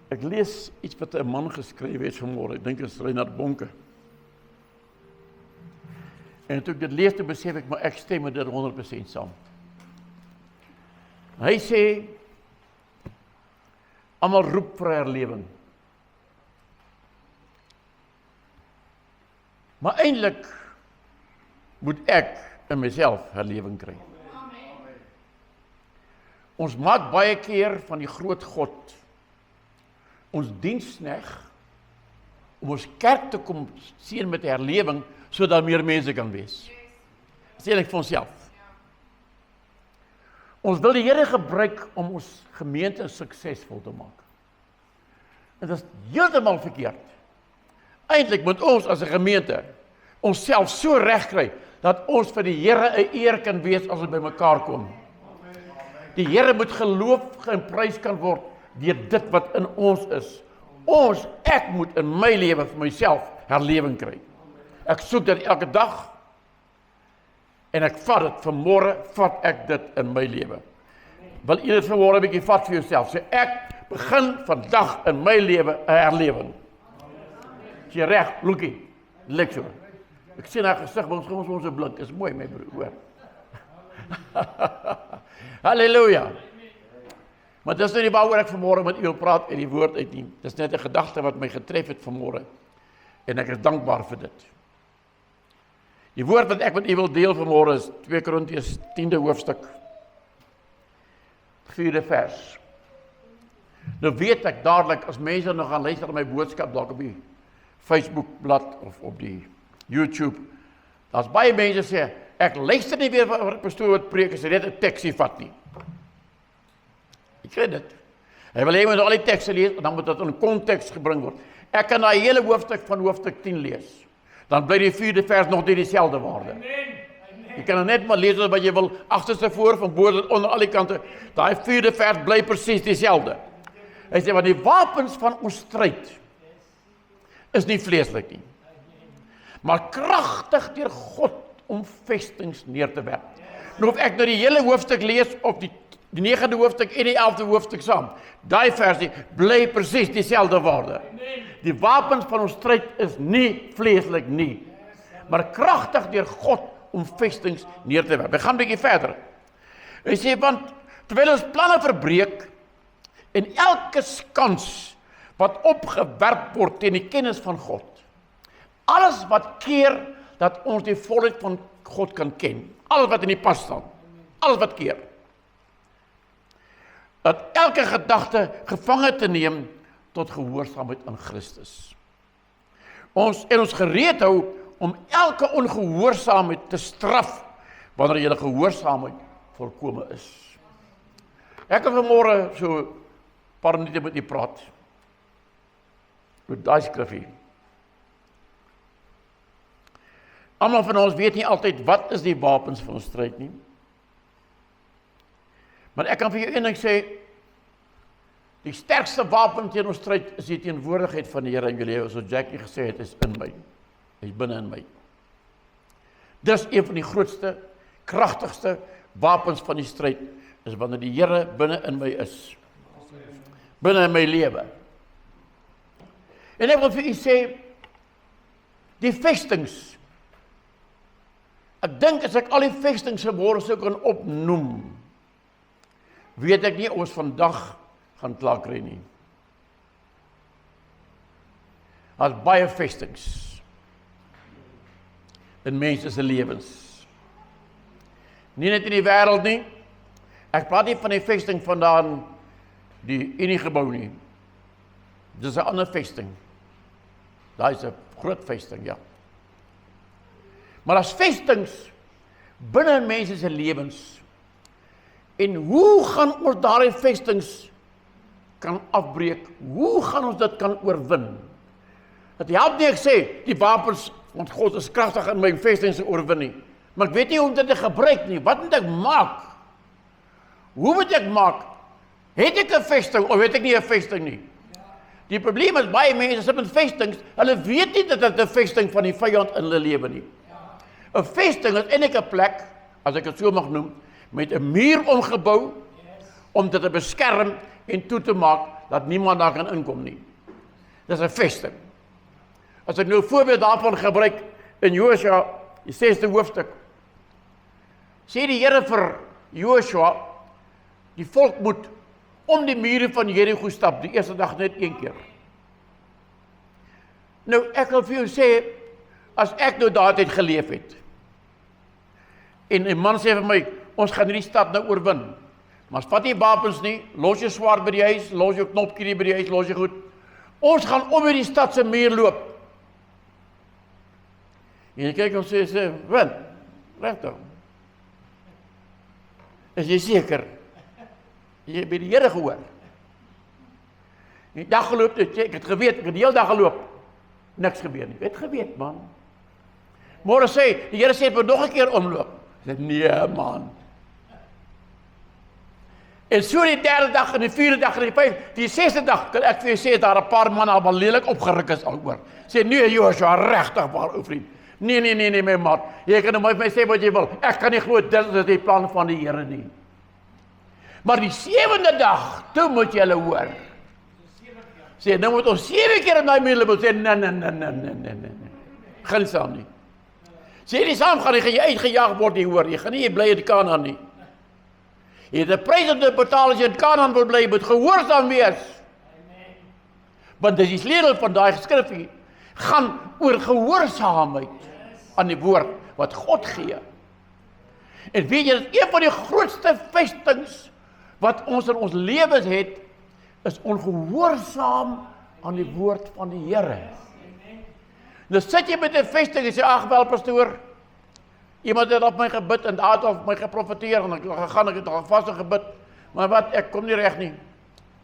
Ek lees iets wat 'n man geskryf het vanmôre, ek dink dit is Reinhard Bonke. En toe ek dit lees, toe besef ek, maar ek stem met dit 100% saam. Hy sê, almal roep vir herlewing. Maar eintlik moet ek in myself herlewing kry. Ons maak baie keer van die groot God ons diensknegt om ons kerk te kom sien met herlewing, sodat meer mense kan wees. Dis eintlik vir onsself. Ons wil die Here gebruik om ons gemeente suksesvol te maak. En dit is heeltemal verkeerd. Eintlik moet ons as 'n gemeente onsself so reg kry dat ons vir die Here 'n eer kan wees as ons bymekaar kom. Die Here moet geloof en prys kan word deur dit wat in ons is. Ek moet in my lewe vir myself herlewing kry. Ek soek dit elke dag en ek vat dit, vanmôre vat ek dit in my lewe. Wil jy dit vanmôre 'n bietjie vat vir jouself? Sê ek begin vandag in my lewe 'n herlewing. Is jy reg, Lukie? Lyk so. Ek sien haar gesig, ons 'n blik. Is mooi my broer, hoor. Halleluja. Maar dis nie waaroor ek vanmôre met u wil praat uit die woord uit nie. Dis net 'n gedagte wat my getref het vanmôre. En ek is dankbaar vir dit. Die woord wat ek met u wil deel vanmôre is 2 Korintiërs 10de hoofstuk 4de vers. Nou weet ek dadelik as mense nog gaan luister na my boodskap dalk op die Facebook blad of op die YouTube. Daar's baie mense sê ek luister nie weer wat 'n pastoor wat preek as hy net 'n teksie vat nie. Ek kry dit. Hy wil hê jy moet al die tekste lees en dan moet dit in konteks gebring word. Ek kan daai hele hoofstuk van hoofstuk 10 lees. Dan bly die 4de vers nog nie dieselfde waarde. Jy kan net maar lees wat jy wil, agterste voor, van bo tot onder al die kante. Daai 4de vers bly presies dieselfde. Hy sê, want die wapens van ons stryd is nie vleeslik nie, maar kragtig deur God om vestings neer te werp. Nou of ek nou die hele hoofstuk lees, of die 9de hoofstuk en die 11de hoofstuk saam, daai versie bly presies dieselfde waarde. Die wapens van ons stryd is nie vleeslik nie, maar kragtig deur God om vestings neer te werp. Ek gaan 'n bietjie verder. Hy sê, want terwyl ons planne verbreek en elke skans wat opgewerp word teen die kennis van God, alles wat keer dat ons die volheid van God kan ken, alles wat in die pas staan, alles wat keer, dat elke gedagte gevange te neem tot gehoorsaamheid aan Christus. Ons gereed hou om elke ongehoorsaamheid te straf wanneer julle gehoorsaamheid volkome is. Ek kan vanmôre so 'n paar minute met u praat oor daai skrifgie. Almal van ons weet nie altyd wat is die wapens van ons stryd nie. Maar ek kan vir jou een ding sê, die sterkste wapen teen ons stryd is die teenwoordigheid van die Here in jou lewe, soos Jackie gesê het, is in my. Hy's binne in my. Dis een van die grootste, kragtigste wapens van die stryd, is wanneer die Here binne in my is. Binne in my lewe. En ek wil vir u sê, die vestings, ek dink as ek al die vestings vanmôre sou kan opnoem, weet ek nie ons vandag gaan klaar kry nie. Daar's baie vestings in mense se lewens. Nie net in die wêreld nie. Ek praat nie van die vesting vandaan die Uniegebou nie. Dis 'n ander vesting. Daai is 'n groot vesting, ja. Maar as vestings binne in mense se lewens. En hoe gaan ons daardie vestings kan afbreek? Hoe gaan ons dit kan oorwin? Dit help nie ek sê die wapens want God is kragtig in my vestings te oorwin nie. Maar ek weet nie hoe om dit te gebruik nie. Wat moet ek maak? Hoe moet ek maak? Het ek 'n vesting of het ek nie 'n vesting nie? Die probleem is baie mense sit met vestings, hulle weet nie dat dit 'n vesting van die vyand in hulle lewe nie. 'n Vesting is eintlik 'n plek, as ek dit so mag noem, met 'n muur omgebou om dit te beskerm en toe te maak, dat niemand daar kan inkom nie. Dis 'n vesting. As ek nou 'n voorbeeld daarvan gebruik, in Josua, die 6de hoofstuk, sê die Here vir Josua, die volk moet om die mure van Jericho stap, die eerste dag net 1 keer. Nou, ek wil vir jou sê, as ek nou daardie geleef het, en 'n man sê vir my, ons gaan hierdie stad nou oorwin, maar vat nie wapens nie, los jou swaard by die huis, los jou knopkie by die huis, los jou goed, ons gaan om hierdie stad se muur loop. En jy kyk en sê, win, regtig. Is jy seker? Jy het by die Here gehoor. Die dag geloop, ek het geweet, ek het die hele dag geloop. Niks gebeur nie. Ek het geweet, man. Môre sê, die Here sê, het nog 'n keer omloop. Ek sê, nee, man. En so die 3de dag, en die 4de dag, en die 5de, die 6de dag, kan ek vir jou sê, daar 'n paar manne al lelik opgeruk is al oor. Sê, nee, Joshua, regtig waar, ou vriend. Nee, my maat. Jy kan nou my sê wat jy wil. Ek kan nie glo dit is die plan van die Here nie. Maar die 7de dag, toe moet jy hulle hoor. Sê, nou moet ons 7 keer in daai muur loop. Sê, nee. Gaan nie saam nie. Sê nie saam gaan jy uitgejaag word nie, hoor. Jy gaan nie bly in Kanaan nie. Jy het 'n prys om te betaal as jy in Kanaan wil bly, jy moet gehoorsaam wees. Want dis die sleutel van daai geskrifgie. Gaan oor gehoorsaamheid aan die woord wat God gee. En weet jy, dat een van die grootste vestings wat ons in ons lewens het, is ongehoorsaam aan die woord van die Here. Nou sit jy met 'n vesting en sê, ag wel pastoor, iemand het op my gebid en daar het op my geprofeteer en ek het al vas en gebid, maar wat, ek kom nie reg nie.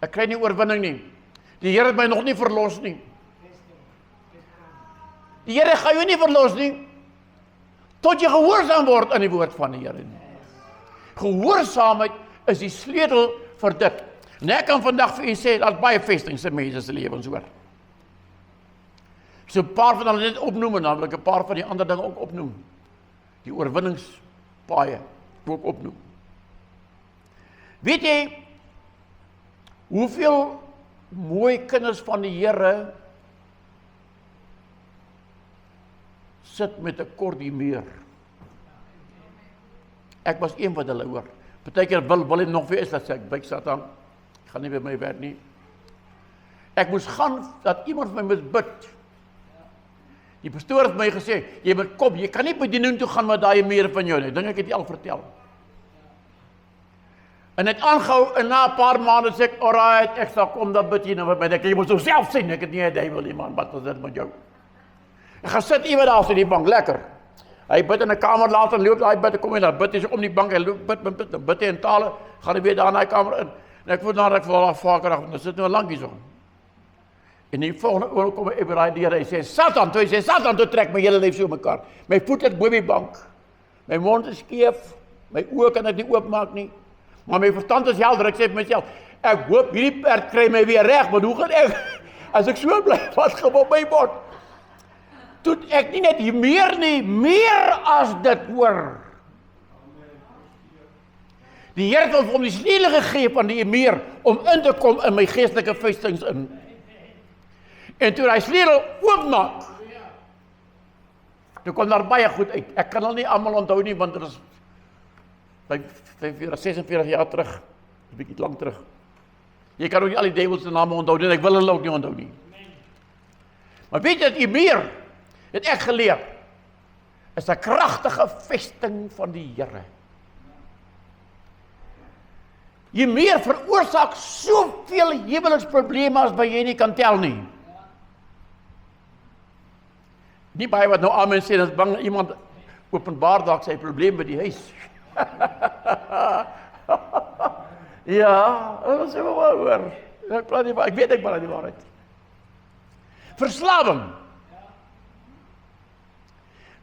Ek kry nie oorwinning nie. Die Here het my nog nie verlos nie. Die Here gaan jou nie verlos nie, tot jy gehoorsaam word aan die woord van die Here. Gehoorsaamheid is die sleutel vir dit. En ek kan vandag vir u sê, daar's baie vestings in mense se lewens, hoor. So 'n paar van hulle net opnoem en dan wil ek 'n paar van die ander dinge ook opnoem. Die oorwinningspaaie ook opnoem. Weet jy, hoeveel mooi kinders van die Here sit met 'n kordiemeur? Ek was een wat hulle hoor. Partykeer wil hy nog weer is, dat sê ek, byk Satan, ek gaan nie by my werk nie. Ek moes gaan, dat iemand vir my moet bid. Die pastoor het my gesê, jy moet kom, jy kan nie bediening toe gaan met daai meer van jou nie. Dink ek het jy al vertel. En het aangehou, en na 'n paar maande sê ek, alright, ek sal kom, dan bid jy nou met my. Jy moet so self sien, ek het nie 'n duiwel nie, man, wat is dit met jou? Ek gaan sit iemand daar op die bank, lekker. Hy bid in 'n kamer later, loop daai bid, kom hy daar, bid hy so om die bank, hy loop, bid hy in tale, gaan hy weer daar in daai kamer in. En ek voel nadat ek vir al vaker, dan sit nou lank hier so. En die volgende oor kom hy by daai deur, hy sê, Satan, toe trek my hele lyf so mekaar. My voet het bo die bank, my mond is skeef, my oë kan ek nie oopmaak nie, maar my verstand is helder, ek sê vir myself, ek hoop hierdie perd kry my weer reg, want hoe gaan ek, as ek so bly, wat gaan op my bord? Toe ek nie net meer nie, meer as dit hoor. Die Here het hom die sleutel gegee van die meer, om in te kom in my geestelike vestings in. En toe hy sleutel oopmaak, toe kom daar baie goed uit. Ek kan al nie almal onthou nie, want dit is 46 jaar terug, 'n bietjie lank terug. Jy kan ook nie al die duiwels se name onthou nie, en ek wil hulle ook nie onthou nie. Maar weet jy dat jy meer, het ek geleer, is 'n kragtige vesting van die Here. Jy meer veroorsaak soveel huweliksprobleme as wat jy nie kan tel nie. Nie baie wat nou amen sê, dat bang iemand openbaar dalk sy probleem by die huis. Ja, dat is wel waar hoor. Ek praat nie, ek weet ek praat die waarheid. Verslawing.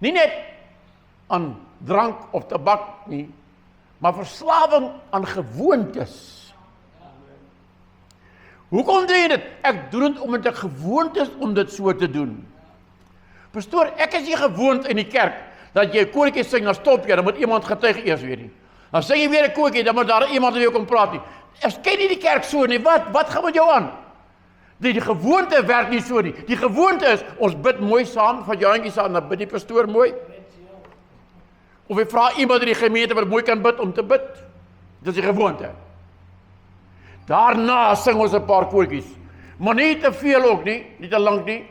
Nie net aan drank of tabak nie, maar verslawing aan gewoontes. Hoekom doen jy dit? Ek doen dit omdat ek gewoond is om dit so te doen. Pastoor, ek is nie gewoond in die kerk, dat jy koortjies sing, dan stop jy, dan moet iemand getuig eers weer nie. Dan sing jy weer 'n kootjie, dan moet daar iemand weer kom praat nie. As ken nie die kerk so nie, wat gaan met jou aan? Die gewoonte werk nie so nie. Die gewoonte is, ons bid mooi saam, van jantjies aan, dan bid die pastoor mooi. Of jy vra iemand in die gemeente wat mooi kan bid om te bid. Dit is die gewoonte. Daarna sing ons 'n paar kootjies. Maar nie te veel ook nie, nie te lank nie.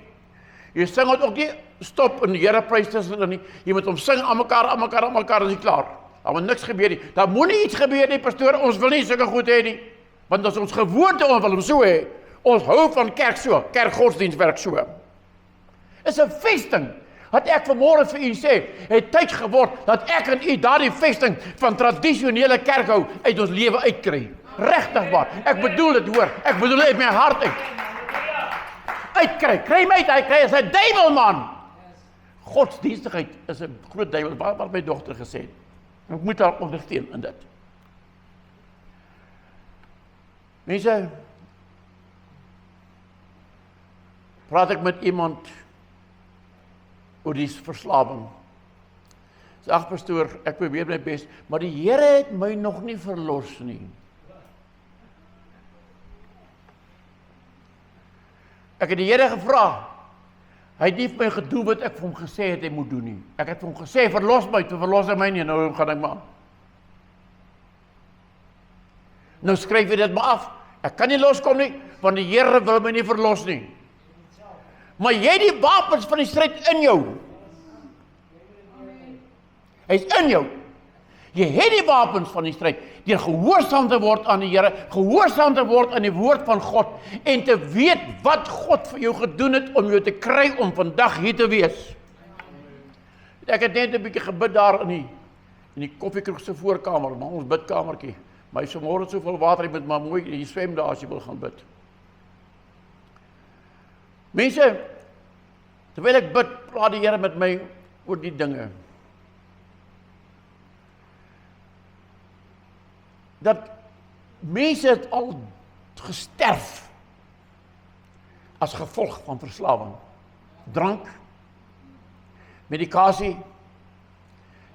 Jy sing het ook nie stop en die Here prys tussen nie. Jy moet hom sing aan mekaar, as jy klaar. Daar moet niks gebeur nie. Daar moet nie iets gebeur nie, pastoor. Ons wil nie sulke goed hê nie. Want as ons gewoonte ons wil hom so hê. Ons hou van kerk so. Kerkgodsdienst werk so. Is 'n vesting. Wat ek vanmôre vir u sê, het tyd geword dat ek en u daardie vesting van tradisionele kerk hou uit ons lewe uitkry. Regtig waar. Ek bedoel dit hoor. Ek bedoel dit uit my hart uit. Uitkry. Kry my uit. Kry is 'n duiwel man. Godsdienstigheid is 'n groot duiwel. Wat my dogter gesê het. Ek moet haar ondersteun in dit. Mense, praat ek met iemand oor die verslawing. Sê, ag pastoor, ek probeer my bes, maar die Here het my nog nie verlos nie. Ek het die Here gevra. Hy het nie vir my gedoen wat ek vir hom gesê het hy moet doen nie. Ek het vir hom gesê, verlos my, toe verlos hy my nie, nou gaan ek maar aan. Nou skryf jy dit maar af. Ek kan nie loskom nie, want die Here wil my nie verlos nie. Maar jy het die wapens van die stryd in jou. Hy is in jou. Jy het die wapens van die stryd, deur gehoorsaam te word aan die Here, gehoorsaam te word aan die woord van God, en te weet wat God vir jou gedoen het, om jou te kry om vandag hier te wees. Ek het net 'n bietjie gebid daar in die koffiekroeg se voorkamer, maar ons bidkamertjie. Maar hy sê môre soveel water, jy moet maar mooi, jy swem daar as jy wil gaan bid. Mense, terwyl ek bid, praat die Here met my oor die dinge. Dat mense het al gesterf as gevolg van verslawing. Drank, medikasie.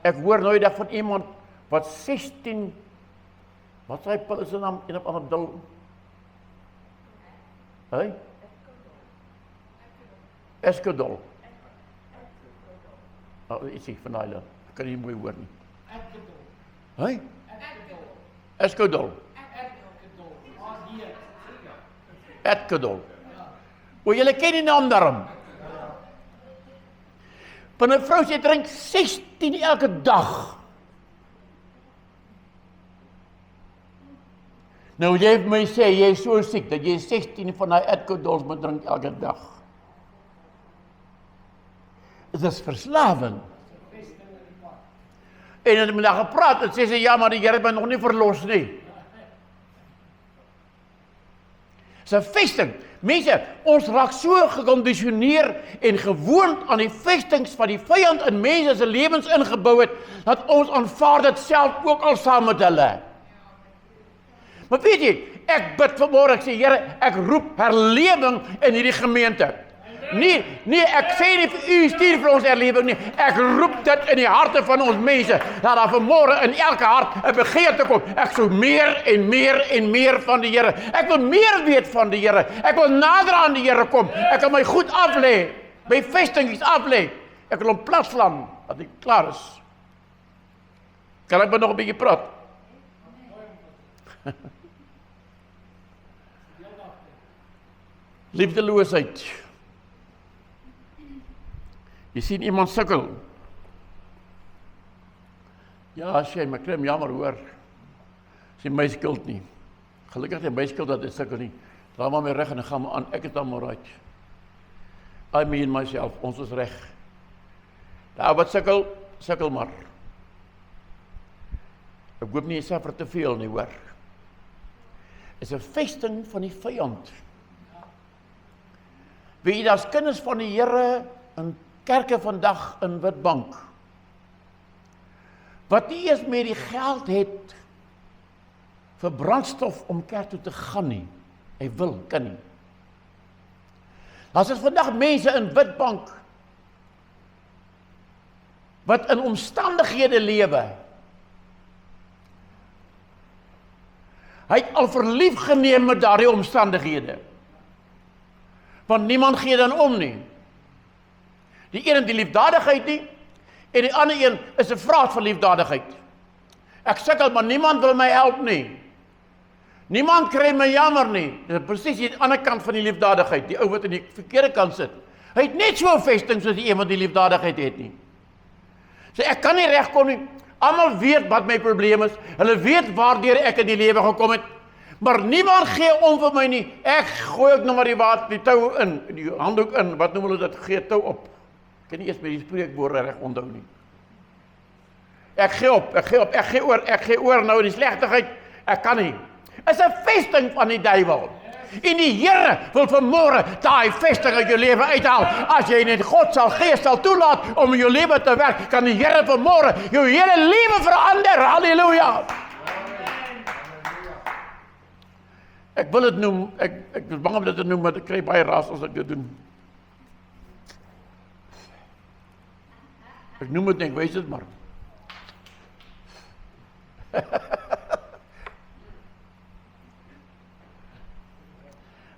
Ek hoor nou die dag van iemand wat 16, wat sy pil is sy naam, een op ander dil. Hey? Eskedol. Ietsie van daai, ek kan nie mooi hoor nie. Hey? Eskedol. Eskedol. O, julle ken die naam daarom. Maar 'n vrou sê drink 16 elke dag. Nou jy het my sê, jy is so siek, dat jy 16 van die Eskedols moet drink elke dag. Dit is verslawing. En het met haar gepraat, en sê sy, ja, maar die Here het my nog nie verlos nie. Dit is 'n vesting. Mense, ons raak so gekondisioneer en gewoond aan die vestings van die vyand in mense se lewens ingebou het, dat ons aanvaar dit self ook al saam met hulle. Maar weet jy, ek bid vanmôre, ek sê, Here, ek roep herlewing in hierdie gemeente. Nee, ek sê nie vir u stuur vir ons herlewing nie. Ek roep dit in die harte van ons mense, dat daar vanmôre in elke hart 'n begeerte kom. Ek sou meer en meer en meer van die Here. Ek wil meer weet van die Here. Ek wil nader aan die Here kom. Ek wil my goed aflê, my vestingies aflê. Ek wil hom platslaan, dat ek klaar is. Kan ek maar nog 'n bietjie praat? Liefdeloosheid. Jy sien iemand sukkel. Ja, sê, maar kry jammer hoor. Dis my skuld nie. Gelukkig is my skuld dat ek sukkel nie. Draai maar my reg en ek gaan maar aan. Ek het almal right. I mean myself, ons is reg. Daar wat sukkel maar. Ek hoop nie jy suffer te veel nie, hoor. Is 'n vesting van die vyand. Weet jy, daar's kinders van die Here in kerke vandag in Witbank, wat nie eers meer die geld het vir brandstof om kerk toe te gaan nie. Hy kan nie. Daar's vandag mense in Witbank wat in omstandighede lewe Hy het al verlief geneem met daardie omstandighede. Want niemand gee dan om nie. Die een het die liefdadigheid nie, en die ander een is 'n vraat van liefdadigheid. Ek sukkel, maar niemand wil my help nie. Niemand kry my jammer nie. Dit is presies die ander kant van die liefdadigheid, die ou wat aan die verkeerde kant sit. Hy het net so 'n vesting soos die een wat die liefdadigheid het nie. So ek kan nie regkom nie. Almal weet wat my probleem is. Hulle weet waardeur ek in die lewe gekom het. Maar niemand gee om vir my nie. Ek gooi ook nog maar die tou in, die handdoek in, wat noem hulle dit, gee tou op. Ek kan nie eers met die spreekwoorde reg onthou nie. Ek gee op, ek gee oor nou die slegtigheid, ek kan nie. Is 'n vesting van die duiwel. En die Here wil vanmôre daai vesting uit jou lewe uithaal. As jy net God sal Gees sal toelaat om in jou lewe te werk, kan die Here vanmôre jou hele lewe verander. Halleluja. Ek wil dit noem, ek is bang om dit te noem, maar ek kry baie ras as ek dit doen. Ek noem dit nie, ek wys dit maar.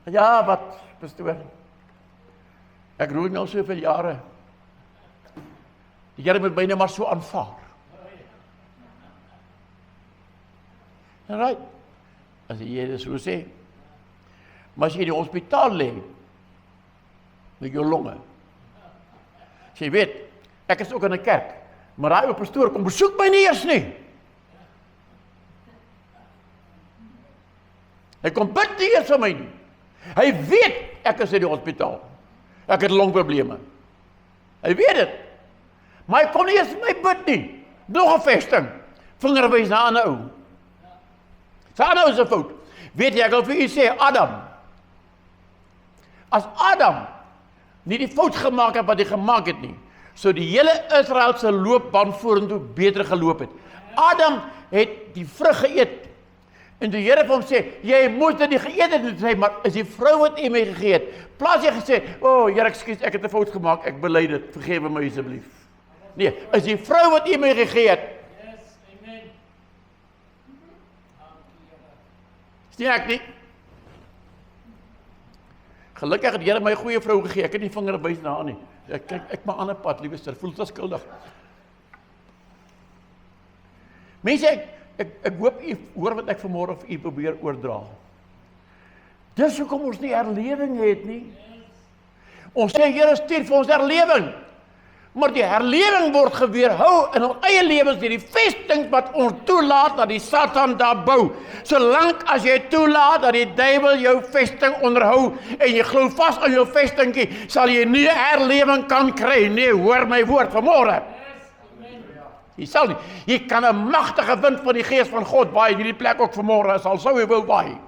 Ja, wat, pastoor? Ek roei nou soveel jare. Die Here moet my net maar so aanvaar. Right. As jy dit so sê. Maar as jy in die hospitaal lê, met jou longe. As jy weet, ek is ook in 'n kerk, maar daai ou pastoor kom besoek my nie eers nie. Hy kom bid nie eers vir my nie. Hy weet ek is in die hospitaal. Ek het longprobleme. Hy weet dit. Maar hy kom nie eens my bid nie. Nog 'n vesting. Vingerwys na 'n ander ou. Sy ander ou is 'n fout. Weet jy, ek wil vir u sê, Adam. As Adam nie die fout gemaak het wat hy gemaak het nie, so die hele Israel se loopbaan vorentoe beter geloop het. Adam het die vrug geëet. En die Here vir hom sê, jy moes dit nie geëet het, en sê, maar is die vrou wat u my gegee het, plaas jy gesê, Here, ekskuus, ek het 'n fout gemaak, ek bely dit, vergewe my asseblief. Nee, is die vrou wat u my gegee het. Yes, amen. Is nie ek nie. Gelukkig het die Here my 'n goeie vrou gegee, ek het nie vinger wys na haar nie. Ek kyk, ek my ander pad, liewe suster, voel so skuldig. Mense, ek hoop u hoor wat ek vanmôre vir u probeer oordra. Dis hoekom ons nie herlewing het nie. Ons sê Here stuur vir ons herlewing. Maar die herlewing word geweerhou in ons eie lewens deur die vesting wat ons toelaat dat die Satan daar bou. Solank as jy toelaat dat die duiwel jou vesting onderhou en jy glo vas aan jou vestingkie, sal jy nie herlewing kan kry. Nee, hoor my woord vanmôre. Jy sal nie. Jy kan 'n magtige wind van die Gees van God waai in hierdie plek ook vanmôre, as al sou hy wil waai.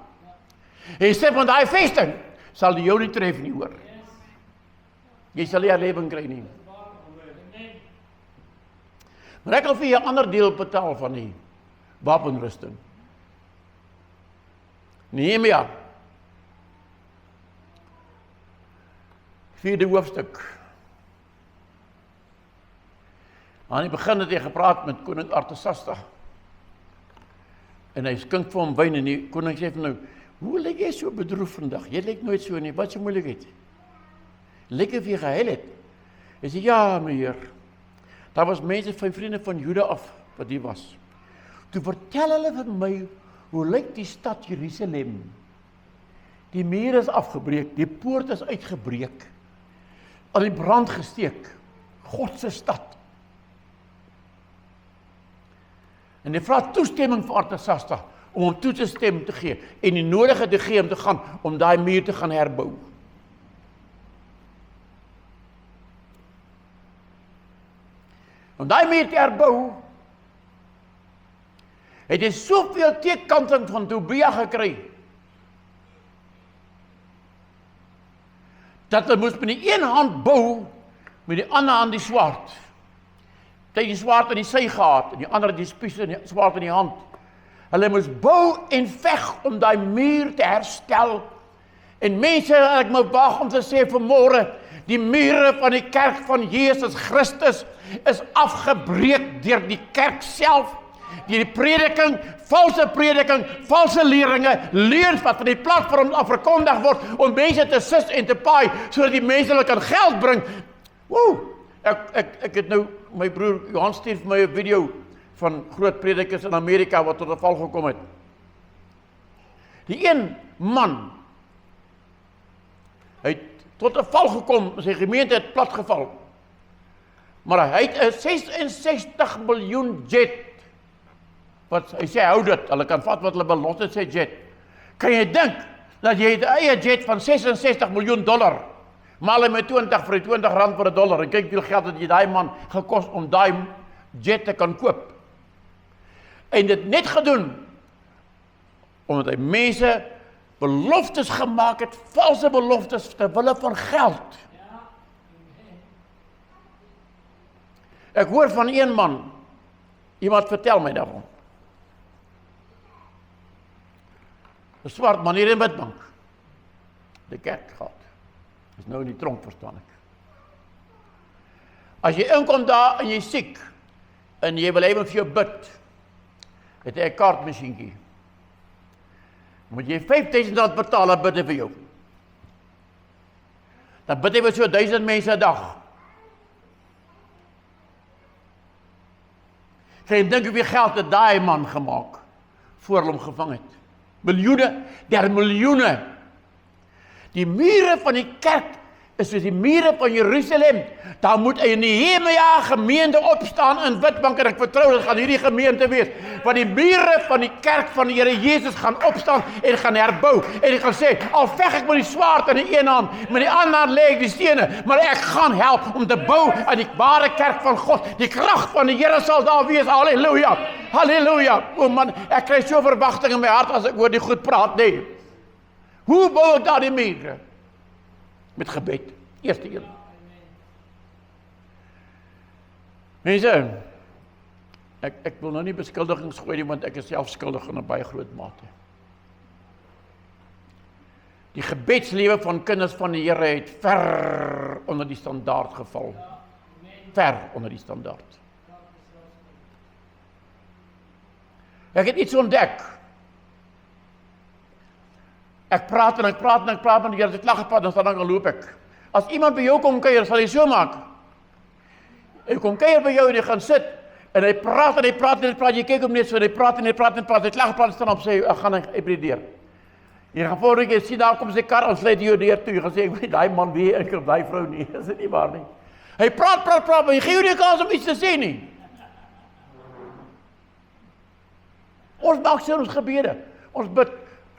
Hy sê van daai vesting sal die jou nie tref nie, hoor. Jy sal nie herlewing kry nie. Maar ek wil vir 'n ander deel betaal van die wapenrusting. Nehemia. 4de hoofstuk. Aan die begin het hy gepraat met koning Artasasta. En hy skink vir hom wyn en die koning sê vir nou, hoe lyk jy so bedroef vandag? Jy lyk nooit so nie, wat is die moeilikheid? Lyk of jy gehuil het? Hy sê, ja, meneer. Daar was mense van vriende van Juda af, wat die was. Toe vertel hulle vir my, hoe lyk die stad Jerusalem? Die muur is afgebreek, die poort is uitgebreek, aan die brand gesteek, God se stad. En hy vra toestemming vir Artasasta, om hom toe te stem te gee, en die nodige te gee om te gaan, om daai muur te gaan herbou. Om daai muur te herbou, het hy soveel teekanting van Tobia gekry, dat hy moes met die een hand bou, met die ander hand die swaard. Hy het die swaard in die sy gehad, en die ander die spies en die swaard in die hand. Hulle moes bou en veg om daai muur te herstel. En mense, ek moet waag om te sê vanmôre, die mure van die kerk van Jesus Christus is afgebreek deur die kerk self. die prediking, valse leringe, leuns wat van die platform af verkondig word, om mense te sis en te paai, sodat die mense hulle kan geld bring. Woe! Ek het nou, my broer Johan stuur vir my 'n video van groot predikers in Amerika wat tot 'n val gekom het. Die een man, hy het tot 'n val gekom, sy gemeente het platgeval. Maar hy het 'n 66 miljoen jet, wat hy sê, hou dit, hulle kan vat wat hulle belot het, sê jet. Kan jy dink, dat jy het 'n eie jet van 66 miljoen dollar, maal hy met 20 vir die 20 rand per dollar, en kyk hoeveel geld het jy daai man gekos om daai jet te kan koop. En dit net gedoen, omdat hy mense beloftes gemaak het, valse beloftes, ter wille van geld. Ek hoor van een man, iemand vertel my daarvan. 'n Swart man hier in Witbank, die kerk gehad. Is nou in die tronk, verstaan ek. As jy inkom daar en jy siek, en jy wil even vir jou bid, het hy 'n kaartmasjienkie. Moet jy 5000 rand betaal, dan bid hy vir jou. Dan bid hy vir so 1000 mense 'n dag. Jy dink hoeveel geld het daai man gemaak, voor hom gevang het. Miljoene, der miljoene. Die mure van die kerk is soos die mure van Jerusalem. Daar moet 'n Nehemia gemeente opstaan in Witbank, en ek vertrou dit gaan hierdie gemeente wees, want die mure van die kerk van die Here Jesus gaan opstaan en gaan herbou, en ek gaan sê, al veg ek met die swaard in die een hand, met die ander hand lê ek die stene, maar ek gaan help om te bou aan die ware kerk van God. Die krag van die Here sal daar wees. Halleluja, halleluja. O man, ek kry so verwagting in my hart as ek oor die goed praat, nee. Hoe bou ek daar die mure? Met gebed, eerste een. Mense, ek wil nou nie beskuldigings gooi nie, want ek is self skuldig in 'n baie groot mate. Die gebedslewe van kinders van die Here het ver onder die standaard geval. Ver onder die standaard. Ek het iets ontdek. Ek praat en ek praat en ek praat, en die Here het klaar gepraat, dan dan loop ek. As iemand by jou kom kuier, sal hy so maak. Hy kom kuier by jou en hy gaan sit, en hy praat en hy praat en hy praat, jy kyk hom net so, en hy praat en hy praat en hy praat, hy het klaar gepraat, staan op, sê, ek gaan by die deur. Jy gaan voor jy sien, daar kom sy kar, en sluit jou deur toe, jy gaan sê, ek weet, die man wie, ek die vrou nie, is dit nie waar nie. Hy praat, maar jy gee jou nie kans om iets te sê nie. Ons maak so ons gebede, ons bid,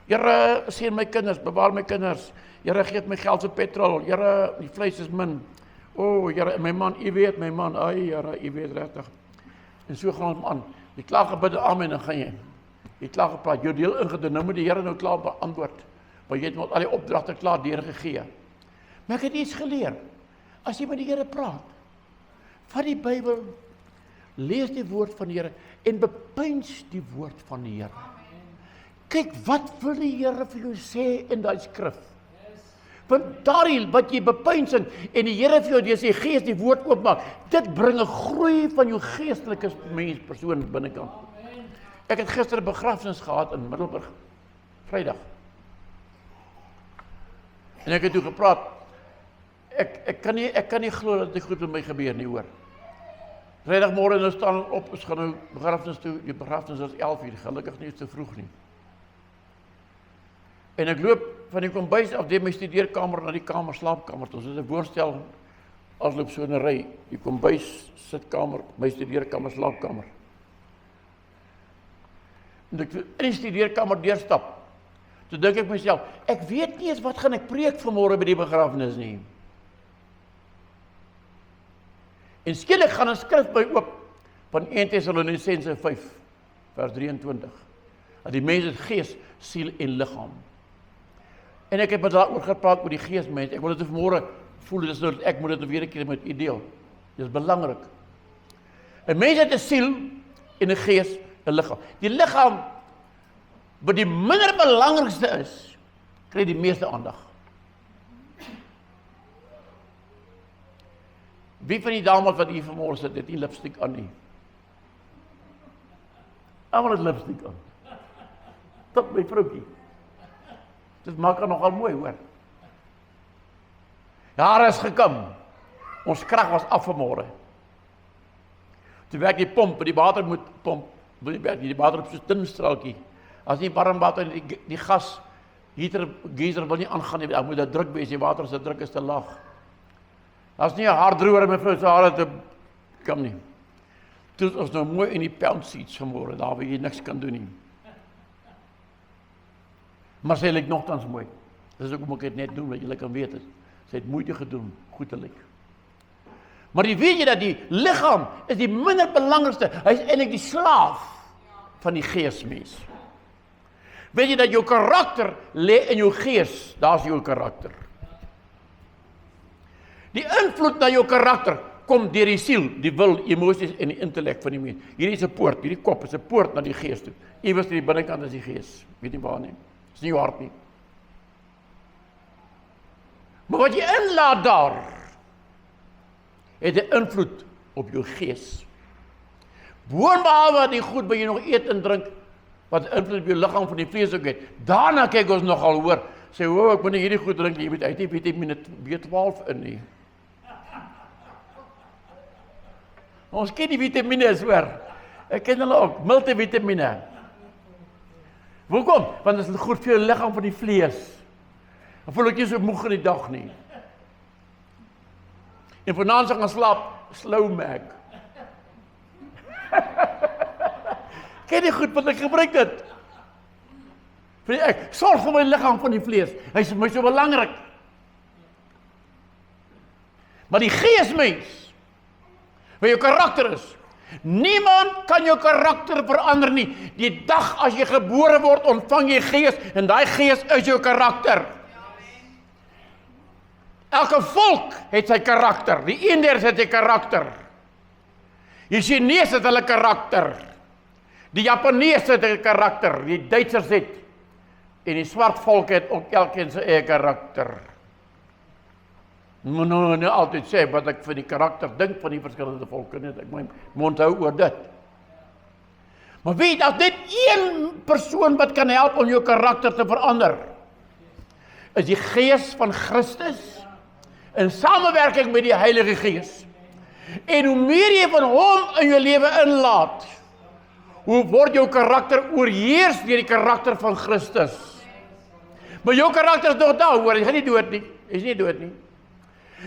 Here, seën my kinders, bewaar my kinders. Here, gee my geld vir petrol. Here, die vleis is min. O, Here, my man, u weet my man. Ai, Here, u weet regtig. En so gaan ons aan. Jy klaar gebid, amen, dan gaan jy. Jy klaar gepraat, jou deel ingedoen. Nou moet die Here nou klaar beantwoord. Want jy het met al die opdragte klaar deurgegee. Maar ek het iets geleer. As jy met die Here praat, vat die Bybel, lees die woord van die Here en bepeins die woord van die Here. Kyk, wat wil die Here vir jou sê in die skrif? Want daarin wat jy bepeins en die Here vir jou deur sy gees die woord oopmaak, dit bring 'n groei van jou geestelike persoon binnekant. Ek het gister 'n begrafnis gehad in Middelburg, Vrydag. En ek het toe gepraat, ek kan nie glo dat dit goed met my gebeur nie, hoor. Vrydagmôre nou staan op, ons gaan nou begrafnis toe, die begrafnis was 11:00, gelukkig nie te vroeg nie. En ek loop van die kombuis af deur my studeerkamer na die slaapkamer toe. Ons het 'n woonstel, as loop so 'n ry, die kombuis, sitkamer, my studeerkamer, slaapkamer. En ek in die studeerkamer deurstap. Toe dink ek myself, ek weet nie eens wat gaan ek preek vanmôre by die begrafnis nie. En skielik gaan 'n skrif by oop van 1 Tessalonisense 5 vers 23. Dat die mens het gees, siel en liggaam. En ek het met daaroor gepraat oor die gees, mense. Ek wil dit vanmôre voel, dis nou dat ek moet dit weer 'n keer met u deel. Dis belangrik. 'n Mens het 'n siel en 'n gees, 'n liggaam. Die liggaam wat die minder belangrikste is, kry die meeste aandag. Wie van die dames wat hier vanmôre sit, het nie lipstick aan nie? Almal het lipstick aan. Tot my vroukie. Dit maak haar nogal mooi, hoor. Jare is gekom. Ons krag was af vanmôre. Toe werk die pomp, die water moet pomp, die water op so 'n dun straaltjie. As nie warm water, die gas, geyser wil nie aangaan nie, daar moet 'n druk wees, die water se druk is te laag. As nie 'n haardroër mevrou se hare te kan nie. Toe is ons nou mooi in die pound seats vanmôre, daar waar jy niks kan doen nie. Maar sy lyk nogtans mooi. Dis ook hoekom ek dit net doen, dat julle kan weet het. Sy het moeite gedoen, goed te lyk. Maar weet jy dat die liggaam is die minder belangrikste, hy is eintlik die slaaf van die geesmens. Weet jy dat jou karakter lê in jou gees, daar's jou karakter. Die invloed na jou karakter kom deur die siel, die wil, emosies en die intellek van die mens. Hierdie is 'n poort, hierdie kop is 'n poort na die gees toe. Iewers in die binnekant is die gees, weet nie waar nie. Dis nie jou hart nie. Maar wat jy inlaat daar, het 'n invloed op jou gees. Boonbehalwe die goed wat jy nog eet en drink, wat invloed op jou liggaam van die vlees ook het. Daarna kyk ons nogal hoor, sê, ek moet nie hierdie goed drink, jy moet uit die vitamine B12 in nie. Ons ken die vitamine, hoor. Ek ken hulle ook, multivitamine. Hoekom? Want dit is goed vir jou liggaam van die vlees. Dan voel ek nie so moeg in die dag nie. En vanaand se gaan slaap, slow mag. Ken jy goed wat ek gebruik dit? Ek sorg vir my liggaam van die vlees. Hy is vir my so belangrik. Maar die geesmens, wat jou karakter is, niemand kan jou karakter verander nie. Die dag as jy gebore word, ontvang jy gees, en daai gees is jou karakter. Elke volk het sy karakter, die Indiërs het sy karakter. Die Chinese het hulle karakter. Die Japaneese het 'n karakter, die Duitsers het. En die swart volk het ook elkeen sy eie karakter. Moet nou nie altyd sê wat ek van die karakter dink van die verskillende volke nie, ek moet hou oor dit. Maar weet, as dit een persoon wat kan help om jou karakter te verander, is die Gees van Christus, in samewerking met die Heilige Gees. En hoe meer jy van hom in jou lewe inlaat, hoe word jou karakter oorheers deur die karakter van Christus. Maar jou karakter is nog daar, hoor, jy gaan nie dood nie, jy is nie dood nie.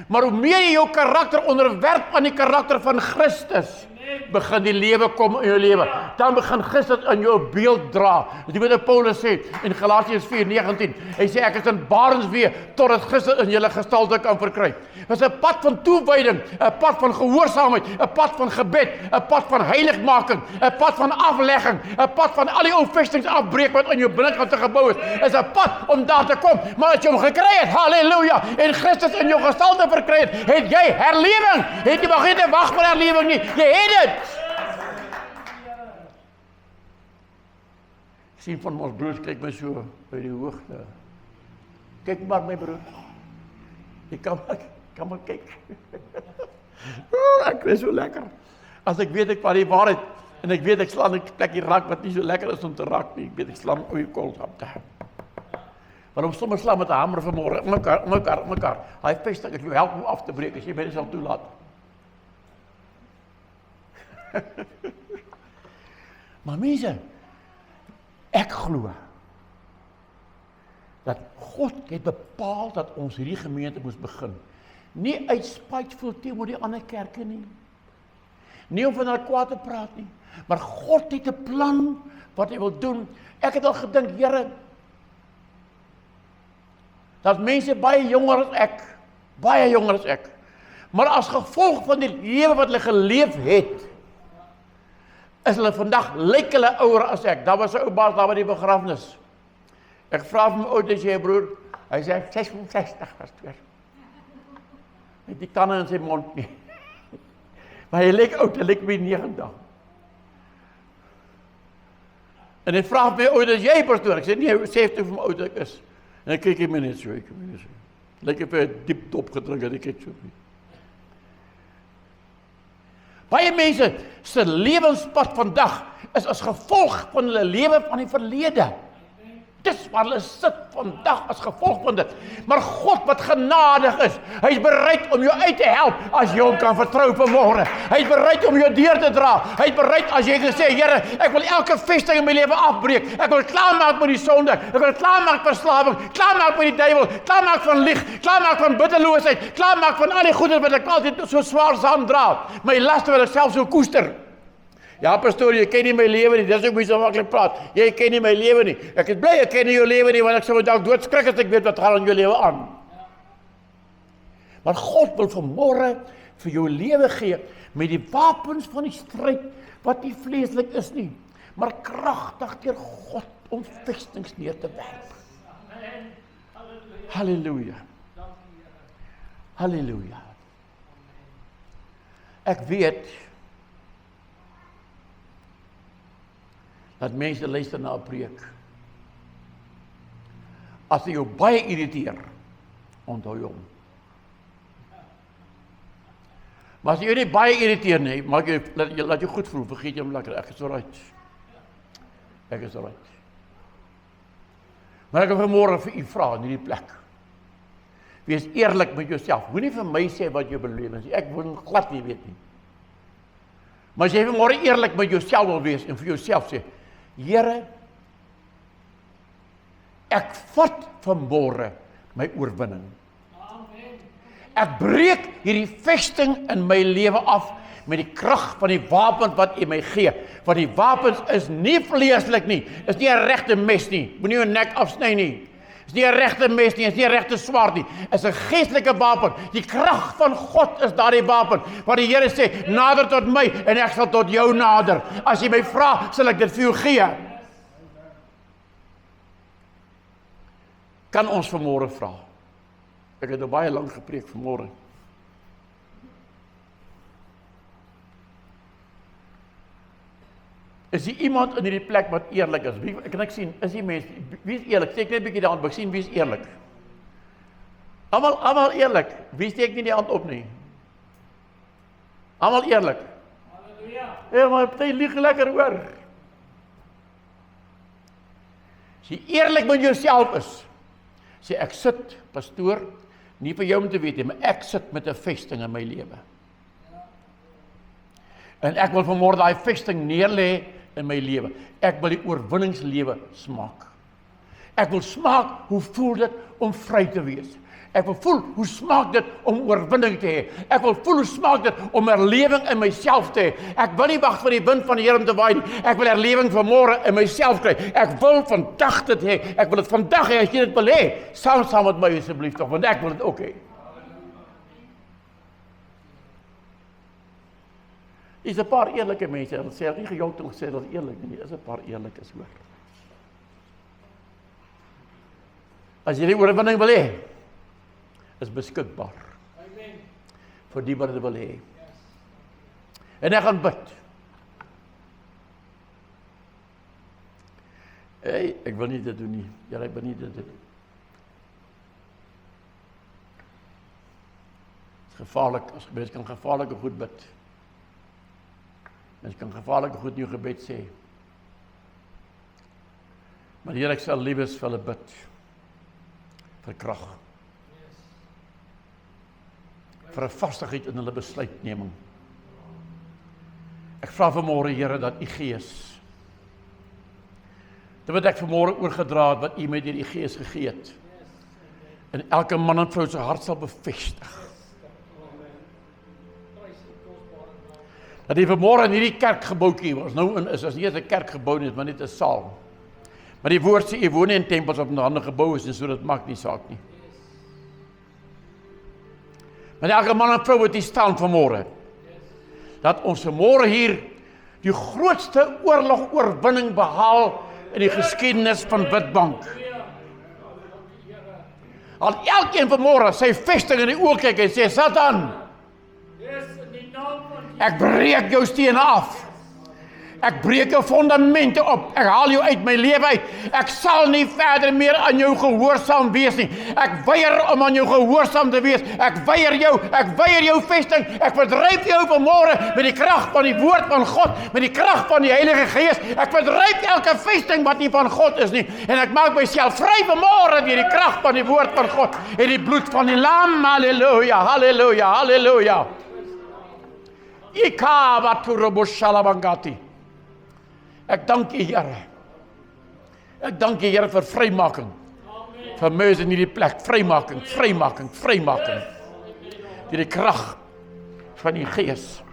Maar hoe meer jy jou karakter onderwerp aan die karakter van Christus, begin die lewe kom in jou lewe. Dan begin Christus in jou beeld dra. Dit is wat Paulus sê in Galasiërs 4:19. Hy sê ek is in barenswee totdat Christus in julle gestalte kan verkry. Dit is 'n pad van toewyding, 'n pad van gehoorsaamheid, 'n pad van gebed, 'n pad van heiligmaking, 'n pad van aflegging, 'n pad van al die ou vestings afbreek wat in jou binnekant gebou is 'n pad om daar te kom. Maar as jy hom gekry het, halleluja, en Christus in jou gestalte verkry het jy herlewing. Het jy mag nie wag vir herlewing nie. Jy het dit. Sien van ons broers kyk my so by die hoogte. Kyk maar my broer. Jy kan maar kyk. Ek is so lekker. As ek weet ek van die waarheid en ek weet ek slaan 'n plekkie raak wat nie so lekker is om te raak nie. Ek weet ek slaan oor koolsap te. Maar om sommer slaan met 'n hamer vanmôre, mekaar. Hy vestig ek jou help om af te breek as jy my sal toelaat. Maar mense, ek glo dat God het bepaal dat ons hierdie gemeente moes begin. Nie uit spyt voel teenoor die ander kerke nie. Nie om van hulle kwaad te praat nie. Maar God het 'n plan wat hy wil doen. Ek het al gedink, Here, dat mense baie jonger as ek, maar as gevolg van die lewe wat hulle geleef het, is hulle vandag lyk hulle ouer as ek. Daar was 'n ou baas daar by die begrafnis. Ek vra vir my oud as jy broer, hy sê 66 was toe. Met die tande in sy mond nie. Maar hy lyk oud, hy lyk by 90. En hy vra my oud as jy pastoor. Ek sê nee, hy sê vir my oud ek is. En ek kyk my net so, Lyk ek vir 'n diep dop gedrink het, ek kyk so. Baie mense se lewenspad vandag is as gevolg van hulle lewe van die verlede. Dis waar hulle sit vandag as gevolg van dit. Maar God wat genadig is, hy is bereid om jou uit te help as jy hom kan vertrou vanmôre. Hy is bereid om jou deur te dra. Hy is bereid as jy gesê, Here, ek wil elke vesting in my lewe afbreek. Ek wil klaarmaak met die sonde. Ek wil klaarmaak met verslawing, klaarmaak met die duiwel, klaarmaak van lieg, klaarmaak van bitterloosheid, klaarmaak van al die goede wat ek altyd so swaar saam dra. My laste wil ek self so koester. Ja, pastoor, jy ken nie my lewe nie, dis ook hoe jy so maklik praat. Jy ken nie my lewe nie. Ek is bly ek ken nie jou lewe nie, want ek sou dalk doodskrik as ek weet wat gaan in jou lewe aan. Maar God wil vanmôre vir jou lewe gee met die wapens van die stryd wat nie vleeslik is nie, maar kragtig deur God om vestings neer te werp. Halleluja. Halleluja. Ek weet dat mense luister na 'n preek. As jy jou baie irriteer, onthou hom. Maar as jy nie baie irriteer nie, maak jy laat jy goed voel, vergeet jy hom lekker. Ek is alright. Ek is alright. Maar ek wil vanmôre vir u vra in hierdie plek. Wees eerlik met jouself. Moenie vir my sê wat jou belewenis is. Ek wil glad nie weet nie. Maar as jy vanmôre eerlik met jouself wil wees en vir jouself sê, Here, ek vat vanmôre my oorwinning. Ek breek hierdie vesting in my lewe af met die krag van die wapens wat U my gee. Want die wapens is nie vleeslik nie, is nie 'n regte mes nie. Moenie jou nek afsny nie. Is nie 'n regte mes nie, is nie 'n regte swaard nie. Is 'n geestelike wapen. Die krag van God is daardie wapen. Wat die Here sê, nader tot my en ek sal tot jou nader. As jy my vra, sal ek dit vir jou gee. Kan ons vanmôre vra? Ek het baie lank gepreek vanmôre. Is hier iemand in hierdie plek wat eerlik is? Wie kan ek sien? Is hier mense? Wie is eerlik? Steek net 'n bietjie die hand op. Ek sien wie is eerlik. Almal eerlik. Wie steek nie die hand op nie? Almal eerlik. Halleluja. Ja, maar party lieg lekker hoor. As jy eerlik met jouself is, sê ek sit, pastoor, nie vir jou om te weet nie, maar ek sit met 'n vesting in my lewe. En ek wil vanmôre daai vesting neerlê in my lewe. Ek wil die oorwinningslewe smaak. Ek wil smaak hoe voel dit om vry te wees. Ek wil voel hoe smaak dit om oorwinning te hê. Ek wil voel hoe smaak dit om herlewing in myself te hê. Ek wil nie wag vir die wind van die Here om te waai nie. Ek wil herlewing vanmôre in myself kry. Ek wil vandag dit hê. Ek wil dit vandag hê as jy dit wil hê. Saam met my asseblief tog, want ek wil dit ook hê. Is 'n paar eerlike mense, hulle sê nie gejok toe gesê dat is eerlik nie, is 'n paar eerlikes hoor. As jy die oorwinning wil hê, is beskikbaar. Amen. Vir die wat dit wil hê. En ek gaan bid. Hey, ek wil nie dit doen nie. Ja, ek wil nie dit doen. Het is gevaarlik, as mens kan gevaarlike goed bid. Mens kan gevaarlike goed in jou gebed sê. Maar Here, ek sal liewes vir hulle bid. Vir krag. Vir 'n vastigheid in hulle besluitneming. Ek vra vanmôre, Here, dat U Gees, dit wat ek vanmôre oorgedra het, wat U my deur U Gees gegee het, en elke man en vrou se hart sal bevestig. Dat die vanmôre in hierdie kerkgebouetjie, ons nou in is nie 'n kerkgebou nie, maar net 'n saal. Maar die woord sê, jy woon nie in tempels op 'n ander gebou is, en so dit maak nie saak nie. Maar elke man en vrou wat hier staan vanmôre, dat ons vanmôre hier die grootste oorlog-oorwinning behaal in die geskiedenis van Witbank. Al elkeen vanmôre sy vesting in die oë kyk en sê, Satan, ek breek jou stene af. Ek breek jou fondamente op. Ek haal jou uit my lewe uit. Ek sal nie verder meer aan jou gehoorsaam wees nie. Ek weier om aan jou gehoorsaam te wees. Ek weier jou vesting. Ek verdryf jou vanmôre met die krag van die woord van God, met die krag van die Heilige Gees. Ek verdryf elke vesting wat nie van God is nie. En ek maak myself vry vanmôre deur die krag van die woord van God en die bloed van die lam. Halleluja, halleluja, halleluja. Ek dank U, Here. Ek dank U, Here, vir vrymaking. Vir mense in hierdie plek, vrymaking. Deur die krag van die Gees.